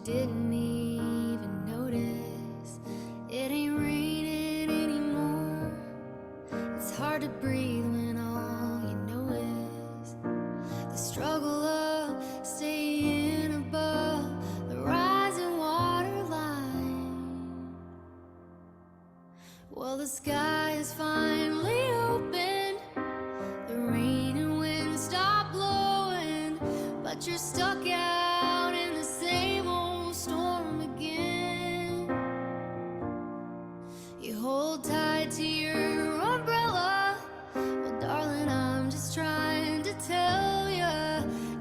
didn't even notice. It ain't raining anymore. It's hard to breathe when all you know is the struggle of staying above the rising water line. Well, the sky is finally open. The rain and wind stop blowing, but you're stuck out in the same old storm again. You hold tight to your umbrella. Well, darling, I'm just trying to tell you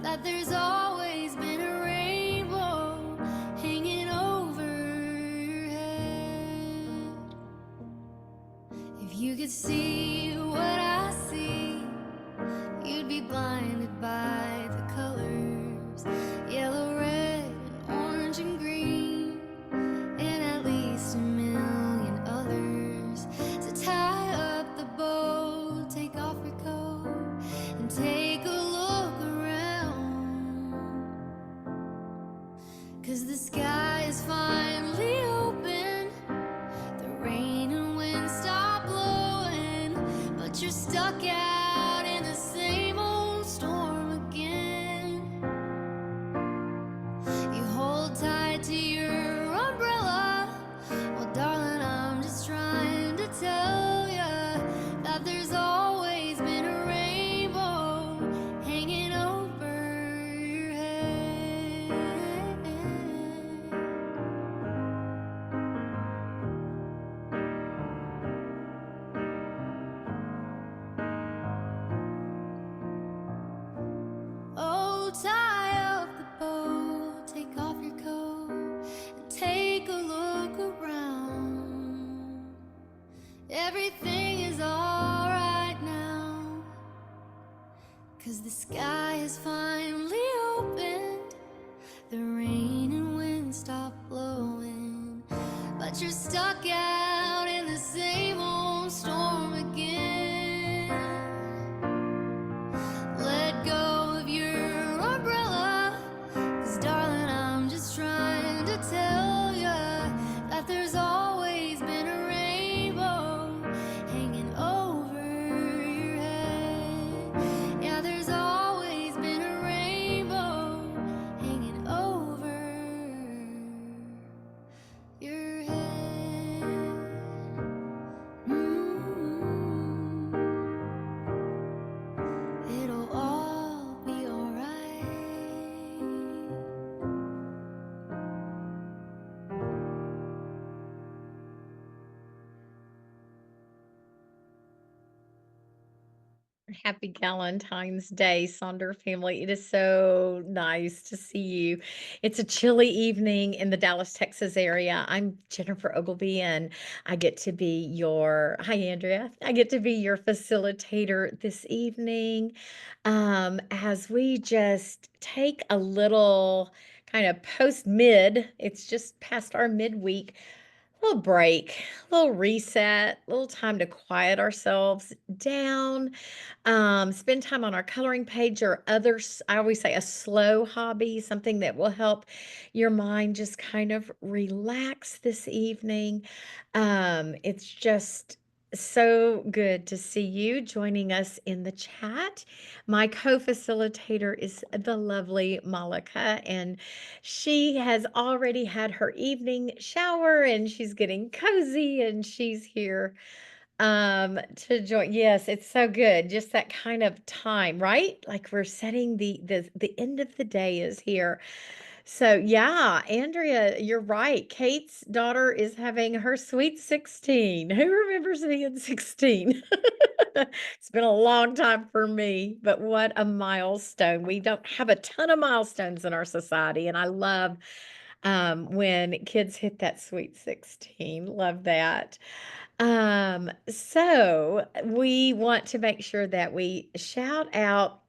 that there's always been a rainbow hanging over your head. If you could see what I see, you'd be blinded by the colors, yellow, red, and orange and green, and at least a million others. So tie up the bow, take off your coat, and take a look around. 'Cause the sky is finally open. The rain and wind stop blowing, but you're stuck out in the same old storm again. You hold tight to your umbrella. Well, darling, I'm just trying to tell you that there's always been a rainbow hanging over your head. Oh, tie up the bow, take off your coat, and take a look around. Everything is alright now, 'cause the sky is finally opened. The rain and wind stop blowing, but you're stuck out in the same old storm again. Let go of your umbrella, 'cause darling, I'm just trying to tell you that there's always been a rainbow hanging over your head. Yeah, there's always been a rainbow hanging over your head. It'll all be alright. Happy Valentine's Day, Sonder family. It is so nice to see you. It's a chilly evening in the Dallas, Texas area. I'm Jennifer Ogilvy, and I get to be hi, Andrea. I get to be your facilitator this evening as we just take a little kind of post-mid, it's just past our midweek little break, little reset, little time to quiet ourselves down, spend time on our coloring page or others. I always say a slow hobby, something that will help your mind just kind of relax this evening. It's just so good to see you joining us in the chat. My co-facilitator is the lovely Malika, and she has already had her evening shower and she's getting cozy and she's here to join. Yes, it's so good. Just that kind of time, right? Like we're setting the end of the day is here. So yeah, Andrea, you're right. Kate's daughter is having her sweet 16. Who remembers being 16? It's been a long time for me, but what a milestone. We don't have a ton of milestones in our society, and I love when kids hit that sweet 16. Love that. So we want to make sure that we shout out.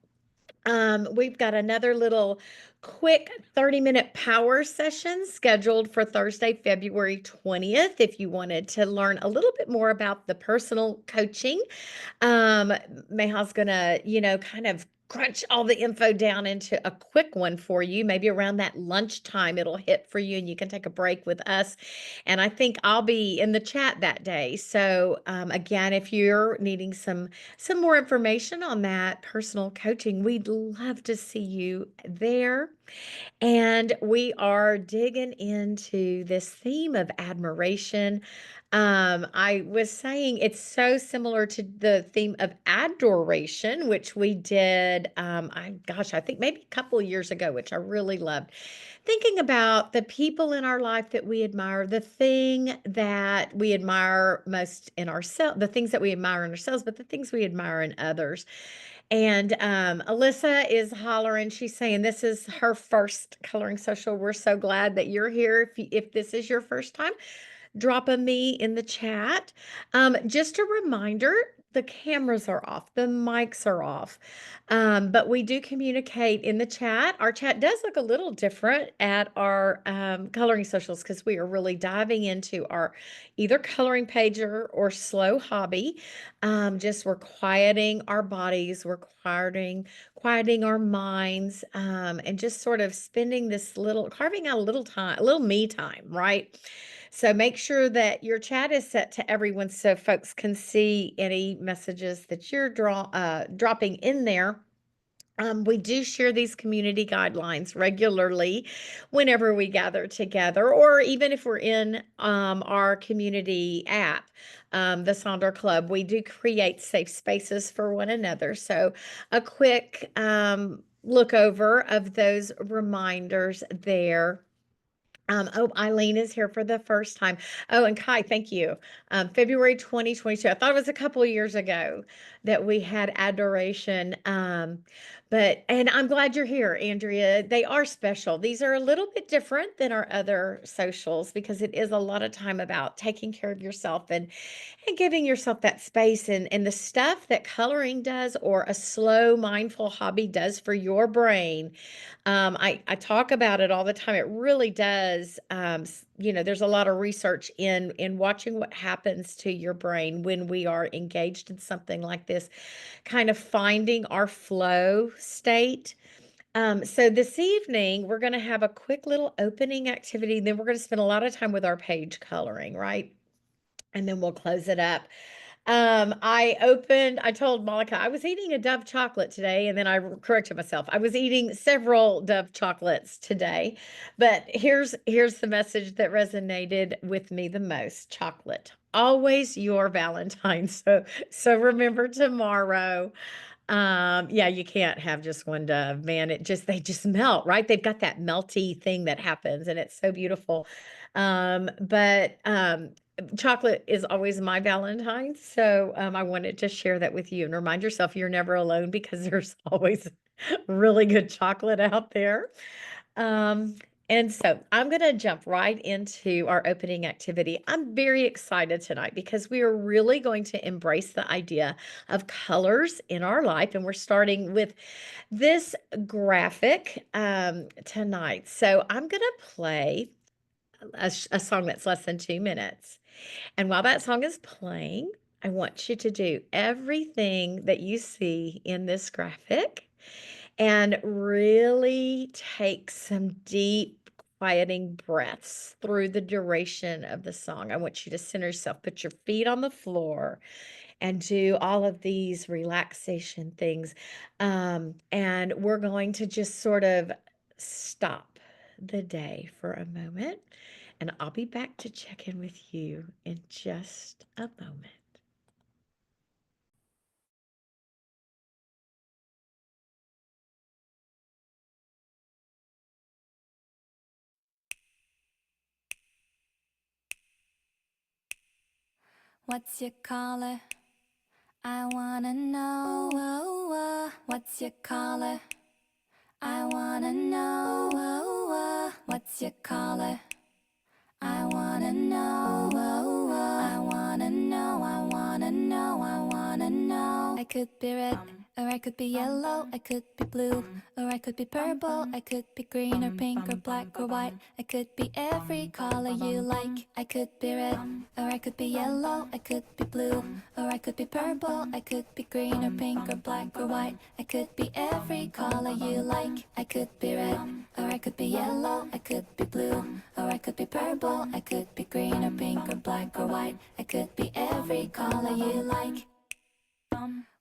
We've got another little quick 30-minute power session scheduled for Thursday, February 20th. If you wanted to learn a little bit more about the personal coaching, Meha's gonna, kind of crunch all the info down into a quick one for you. Maybe around that lunchtime, it'll hit for you and you can take a break with us. And I think I'll be in the chat that day. So again, if you're needing some more information on that personal coaching, we'd love to see you there. And we are digging into this theme of admiration. I was saying it's so similar to the theme of adoration, which we did, I think maybe a couple of years ago, which I really loved. Thinking about the people in our life that we admire, the thing that we admire most in ourselves, the things that we admire in ourselves, but the things we admire in others. And Alyssa is hollering. She's saying this is her first coloring social. We're so glad that you're here. If this is your first time, drop a me in the chat. Just a reminder, the cameras are off, the mics are off, but we do communicate in the chat. Our chat does look a little different at our coloring socials because we are really diving into our either coloring page or slow hobby. Just we're quieting our bodies, we're quieting our minds, and just sort of spending this little, carving out a little time, a little me time, right? So make sure that your chat is set to everyone so folks can see any messages that you're dropping in there. We do share these community guidelines regularly whenever we gather together, or even if we're in our community app, the Sonder Club, we do create safe spaces for one another. So a quick look over of those reminders there. Oh, Eileen is here for the first time. Oh, and Kai, thank you. February 2022. I thought it was a couple of years ago that we had adoration. And I'm glad you're here, Andrea. They are special. These are a little bit different than our other socials because it is a lot of time about taking care of yourself and giving yourself that space and the stuff that coloring does or a slow, mindful hobby does for your brain. I talk about it all the time. It really does. There's a lot of research in watching what happens to your brain when we are engaged in something like this, kind of finding our flow state. So this evening, we're going to have a quick little opening activity. Then we're going to spend a lot of time with our page coloring, right? And then we'll close it up. I told Monica I was eating a Dove chocolate today, and then I corrected myself. I was eating several Dove chocolates today, but here's the message that resonated with me the most. Chocolate, always your Valentine. So remember tomorrow. Yeah, you can't have just one Dove, man. They just melt, right? They've got that melty thing that happens, and it's so beautiful. But chocolate is always my Valentine. So I wanted to share that with you and remind yourself you're never alone because there's always really good chocolate out there. And so I'm going to jump right into our opening activity. I'm very excited tonight because we are really going to embrace the idea of colors in our life. And we're starting with this graphic tonight. So I'm going to play a song that's less than 2 minutes. And while that song is playing, I want you to do everything that you see in this graphic and really take some deep, quieting breaths through the duration of the song. I want you to center yourself, put your feet on the floor, and do all of these relaxation things. And we're going to just sort of stop the day for a moment. And I'll be back to check in with you in just a moment. What's your color? I wanna know. What's your color? I wanna know. What's your color? I wanna know. I wanna know. I wanna know. I wanna know. A could be red, or I could be yellow, I could be blue, or I could be purple, I could be green or pink or black or white. I could be every color you like. I could be red, or I could be yellow, I could be blue, or I could be purple, I could be green or pink or black or white. I could be every color you like. I could be red, or I could be yellow, I could be blue, or I could be purple, I could be green or pink or black or white. I could be every color you like.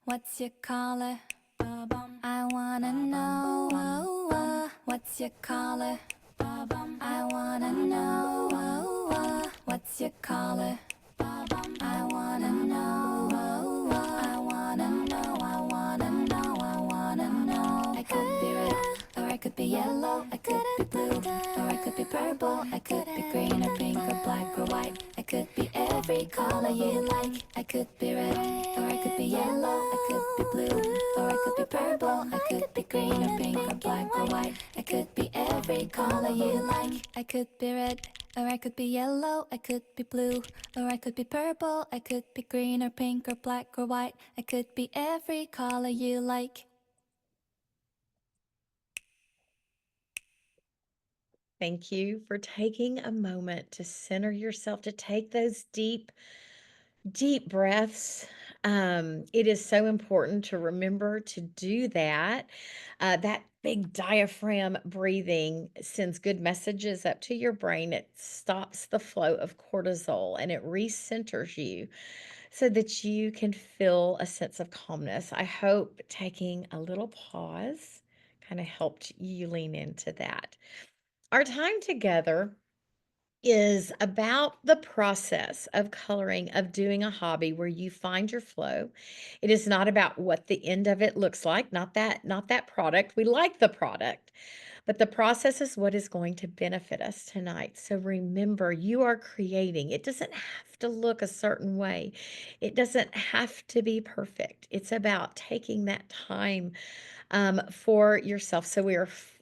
What's your color? I wanna know. What's your color? I wanna know. What's your color? I wanna know. I wanna know. I wanna know. I wanna know. I could be red, or I could be yellow, I could be blue, or I could be purple, I could be green or pink or black or white. I could be every color you like. I could be red, or I could be yellow, I could be blue, or I could be purple, I could be green or pink or black or white. I could be every color you like. I could be red, or I could be yellow, I could be blue, or I could be purple, I could be green or pink or black or white. I could be every color you like. Thank you for taking a moment to center yourself, to take those deep breaths. It is so important to remember to do that. That big diaphragm breathing sends good messages up to your brain. It stops the flow of cortisol and it recenters you so that you can feel a sense of calmness. I hope taking a little pause kind of helped you lean into that. Our time together is about the process of coloring, of doing a hobby where you find your flow. It is not about what the end of it looks like, not that product. We like the product, but the process is what is going to benefit us tonight. So remember, you are creating. It doesn't have to look a certain way. It doesn't have to be perfect. It's about taking that time for yourself. So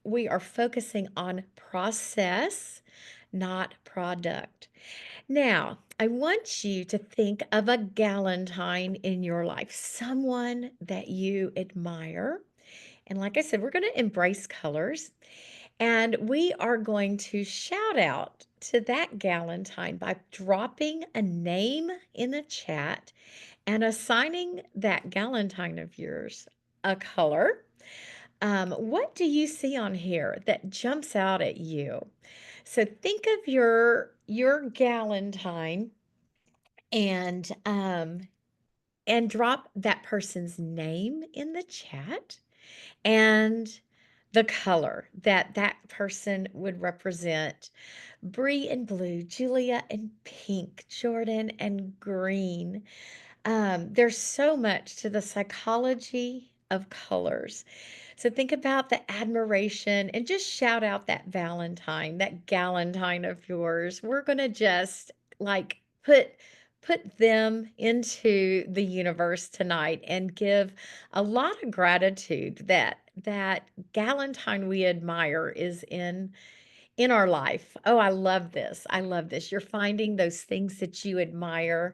we are focusing on process, not product. Now, I want you to think of a galentine in your life, someone that you admire. And like I said, we're going to embrace colors and we are going to shout out to that galentine by dropping a name in the chat and assigning that galentine of yours a color. What do you see on here that jumps out at you? So think of your galentine and drop that person's name in the chat and the color that that person would represent. Bree and blue, Julia and pink, Jordan and green. There's so much to the psychology of colors. So think about the admiration and just shout out that Valentine, that galentine of yours. We're going to just like put them into the universe tonight and give a lot of gratitude that that galentine we admire is in our life. Oh, I love this. I love this. You're finding those things that you admire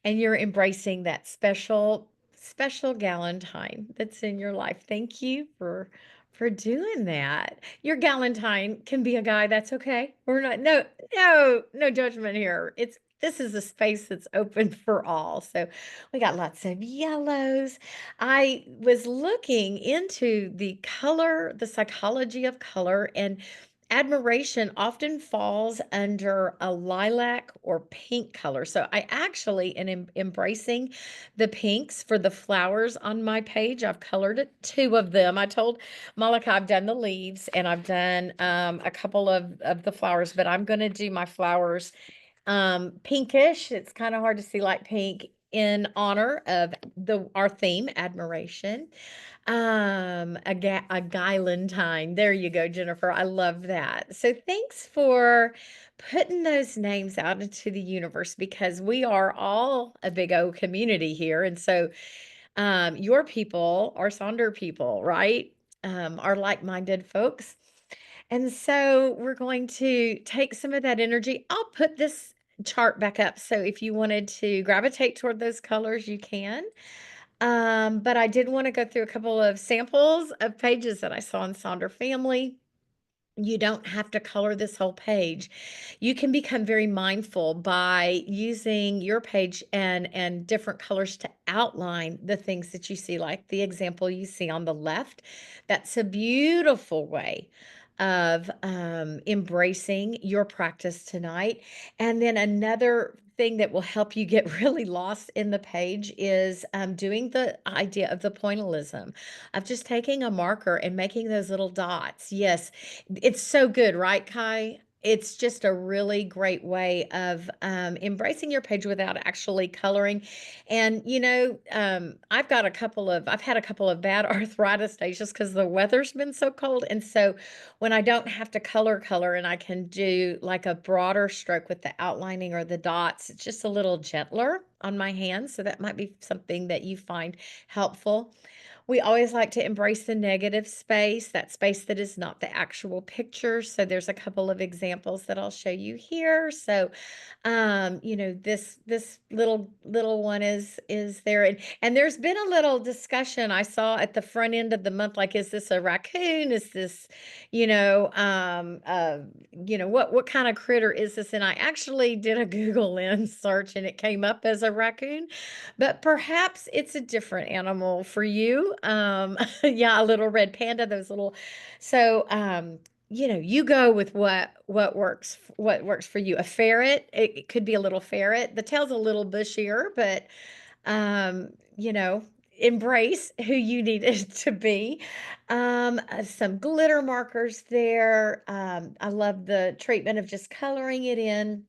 and you're embracing that special galentine that's in your life. Thank you for doing that. Your galentine can be a guy, that's okay. We're not no judgment here. It's this is a space that's open for all. So we got lots of yellows. I was looking into the color, the psychology of color, and admiration often falls under a lilac or pink color. So I actually am embracing the pinks for the flowers on my page. I've colored two of them. I told Malika I've done the leaves and I've done a couple of the flowers, but I'm going to do my flowers pinkish. It's kind of hard to see light pink in honor of our theme, admiration. A Guylentine. There you go, Jennifer. I love that. So thanks for putting those names out into the universe because we are all a big O community here. And so your people are Sonder people, right? Are like-minded folks. And so we're going to take some of that energy. I'll put this chart back up. So if you wanted to gravitate toward those colors, you can. But I did want to go through a couple of samples of pages that I saw in Sonder Family. You don't have to color this whole page. You can become very mindful by using your page and different colors to outline the things that you see, like the example you see on the left. That's a beautiful way of embracing your practice tonight. And then another thing that will help you get really lost in the page is doing the idea of the pointillism, of just taking a marker and making those little dots. Yes, it's so good, right, Kai? It's just a really great way of embracing your page without actually coloring. And I've had a couple of bad arthritis days just because the weather's been so cold. And so when I don't have to color and I can do like a broader stroke with the outlining or the dots, it's just a little gentler on my hands. So that might be something that you find helpful. We always like to embrace the negative space, that space that is not the actual picture. So there's a couple of examples that I'll show you here. So this little one is there. And there's been a little discussion I saw at the front end of the month, like, is this a raccoon? Is this, what kind of critter is this? And I actually did a Google Lens search and it came up as a raccoon, but perhaps it's a different animal for you. Yeah, a little red panda, those little, so, you go with what works for you. A ferret, it could be a little ferret. The tail's a little bushier, but, um, you know, embrace who you need it to be. Some glitter markers there. I love the treatment of just coloring it in,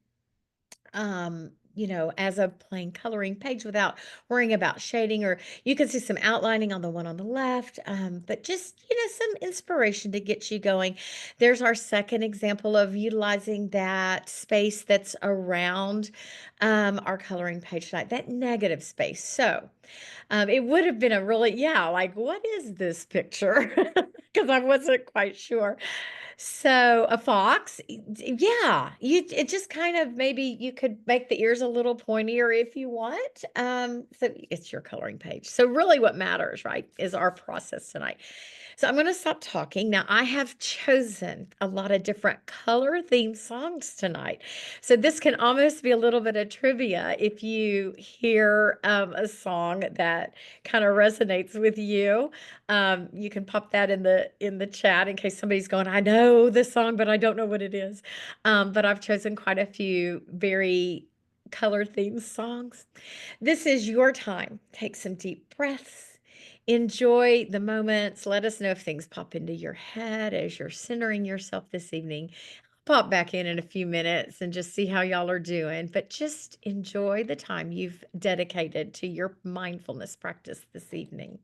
as a plain coloring page without worrying about shading, or you can see some outlining on the one on the left, but just, some inspiration to get you going. There's our second example of utilizing that space that's around our coloring page tonight, that negative space. So it would have been a really, yeah, like, what is this picture? Because I wasn't quite sure. So a fox, yeah, it just kind of, maybe you could make the ears a little pointier if you want. So it's your coloring page. So really what matters, right, is our process tonight. So I'm going to stop talking. Now, I have chosen a lot of different color themed songs tonight. So this can almost be a little bit of trivia if you hear a song that kind of resonates with you. You can pop that in the chat in case somebody's going, I know this song, but I don't know what it is. But I've chosen quite a few very color themed songs. This is your time. Take some deep breaths. Enjoy the moments. Let us know if things pop into your head as you're centering yourself this evening. Pop back in a few minutes and just see how y'all are doing. But just enjoy the time you've dedicated to your mindfulness practice this evening.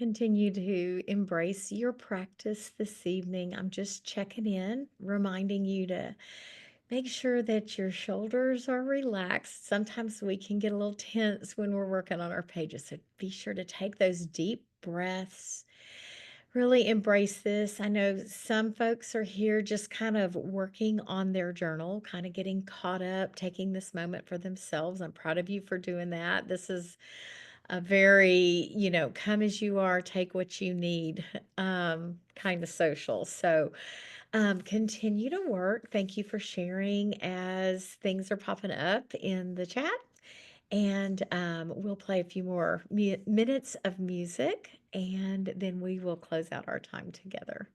continue to embrace your practice this evening. I'm just checking in, reminding you to make sure that your shoulders are relaxed. Sometimes we can get a little tense when we're working on our pages, so be sure to take those deep breaths. Really embrace this. I know some folks are here just kind of working on their journal, kind of getting caught up, taking this moment for themselves. I'm proud of you for doing that. This is a very, come as you are, take what you need, kind of social. So, continue to work. Thank you for sharing as things are popping up in the chat. And we'll play a few more minutes of music, and then we will close out our time together.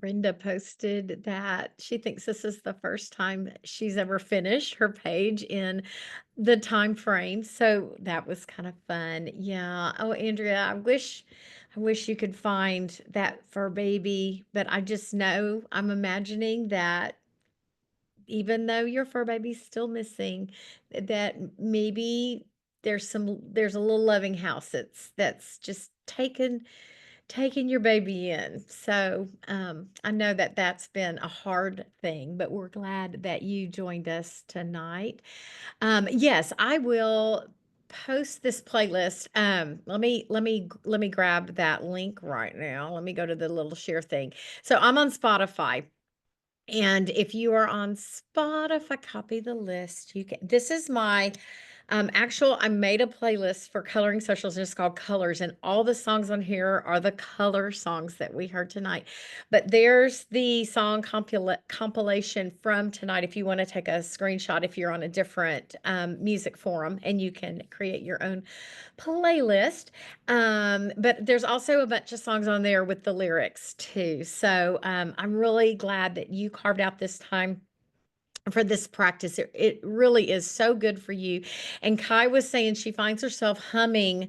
Brenda posted that she thinks this is the first time she's ever finished her page in the time frame. So that was kind of fun. Yeah. Oh, Andrea, I wish you could find that fur baby, but I just know I'm imagining that even though your fur baby's still missing, that maybe there's a little loving house that's just taking your baby in. So, I know that that's been a hard thing, but we're glad that you joined us tonight. Yes, I will post this playlist. Let me grab that link right now. Let me go to the little share thing. So I'm on Spotify. And if you are on Spotify, copy the list. You can, this is my I made a playlist for Coloring Socials, and it's called Colors, and all the songs on here are the color songs that we heard tonight. But there's the song compilation from tonight if you want to take a screenshot if you're on a different music forum, and you can create your own playlist. But there's also a bunch of songs on there with the lyrics too. So I'm really glad that you carved out this time for this practice. It really is so good for you. And Kai was saying she finds herself humming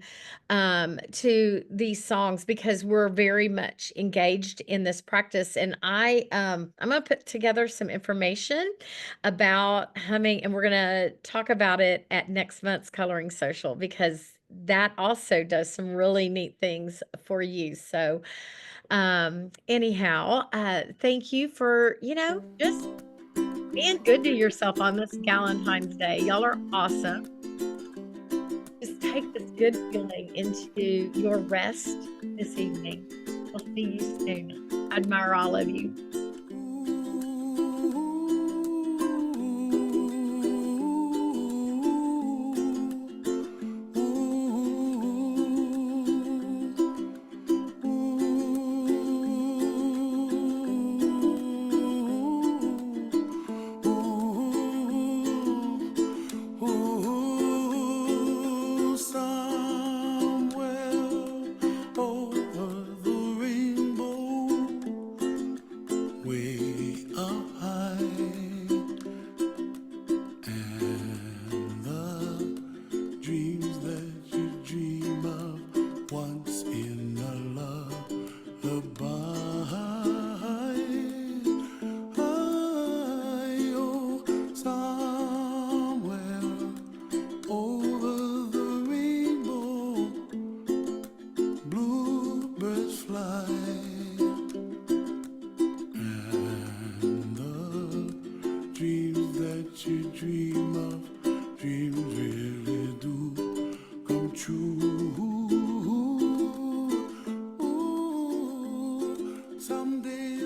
to these songs because we're very much engaged in this practice. And I'm going to put together some information about humming, and we're going to talk about it at next month's Coloring Social, because that also does some really neat things for you. So anyhow, thank you for, just being good to yourself on this Valentine's Day. Y'all are awesome. Just take this good feeling into your rest this evening. We'll see you soon. I admire all of you. Someday